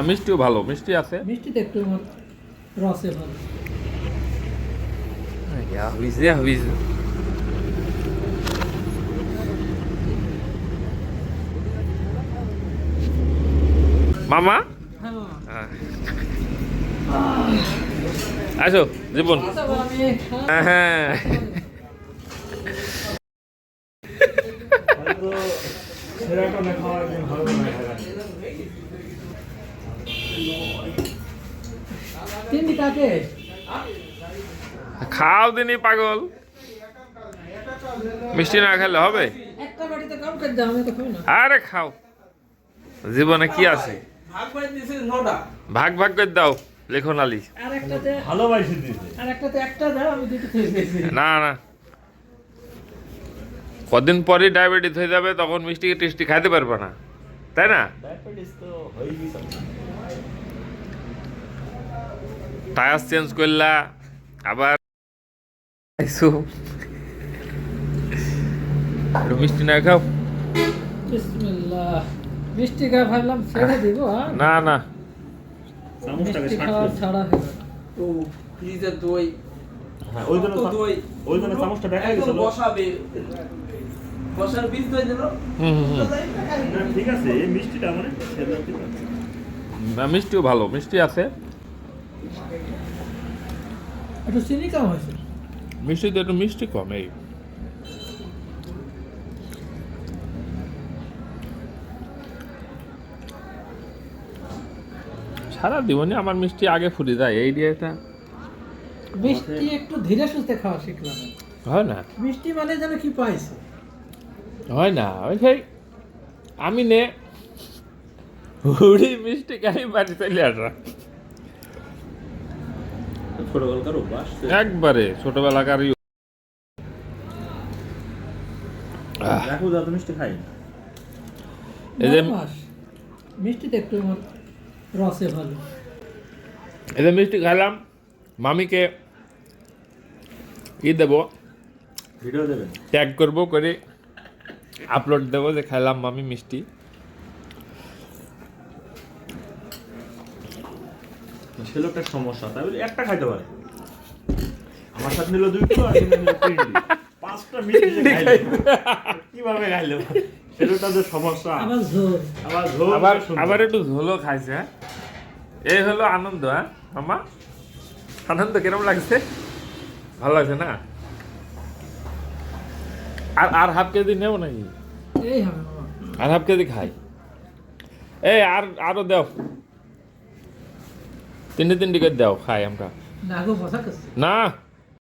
মিষ্টিও ভালো, মিষ্টি আছে। মিষ্টিতে একটু আমার রসে ভালো। Ja, wie sehr, wie sehr. মামা হ্যাঁ মামা। আসো জীবন। আমি হ্যাঁ তিনটি কাকে খাও দিনই পাগল, মিষ্টি না খেলে হবে? একটা বাটিতে কম করে দাও, আমি তো খাই না। আরে খাও, জীবনে কি আছে? ভাগ ভাগ করে দাও, লেখন আলী। আর একটাতে ভালোবাসি দিতে। আর একটাতে একটা দাও, আমি দুটো খেয়ে দিয়েছি। না না, কদিন পরে ডায়াবেটিস হয়ে যাবে, তখন মিষ্টি টেস্টি খাইতে পারবে না, তাই না? ডায়াবেটিস তো হয়ে গেছে। টায়ার চেঞ্জ করলা, আবার খাইছো। একটু মিষ্টি না খাও? বিসমিল্লাহ। মিষ্টি খাওয়া ভাবলাম ছেড়ে দিব, হ্যাঁ না না, চামচটাকে মিষ্টি ষাট খাওয়া করে। ছাড়া হলো। ও ফ্রিজের দই হ্যাঁ, ওই জন্য কত দই ওই জন্য চামচটা দেখা একদম গেছিল। বসাবে বসার বীজ দই দিল হুম হুম না, ঠিক আছে, এই মিষ্টিটা মানে ছেলে দিবে। মিষ্টিও ভালো, মিষ্টি আছে। একটু চিনি কম হয়েছে। মিষ্টিতে একটু মিষ্টি কম। এই সারা জীবনে আমার মিষ্টি আগে ফুটে যায়, এই ডিয়েটা মিষ্টি একটু ধীরে সুস্থে খাওয়া শিখলাম। হয় না, মিষ্টি মানে যেন কি পাইছে। হয় না। ওই সেই আমি নে হুড়ি মিষ্টি খাই বাড়ি চলে আসা, ছোটবেলাকার অভ্যাস। একবারে ছোটবেলাকারই। রাখো যা, মিষ্টি খাই। এই যে মাস মিষ্টিতে একটু আমার রসে ভালো। এই যে মিষ্টি খাইলাম, মামিকে ই দেবো, ভিডিও দেবেন। ট্যাগ করবো, করে আপলোড দেবো যে খাইলাম মামি মিষ্টি। সে লোকটার সমস্যা, তাই বলে একটা খাইতে পারে। আমার সাথে নিল 2 কিলো, আর এখানে নিল 3 কিলো। 5টা মিষ্টি খাইলো। কিভাবে খাইলো? সে লোকটার যে সমস্যা। আবার ঝোল। আবার ঝোল আবার সুন্দর। আবার একটু ঝোলও খাইছে। হ্যাঁ, এই হলো আনন্দ। হ্যাঁ মামা, আনন্দ কিরম লাগছে? ভালো লাগছে না? আর আর হাফ কেজি নেবো নাকি? এই হবে মামা। আর হাফ কেজি খাই। এই আরো দাও, তিনটে করে দাও, খাই আমরা। না গো, কথা করছি। না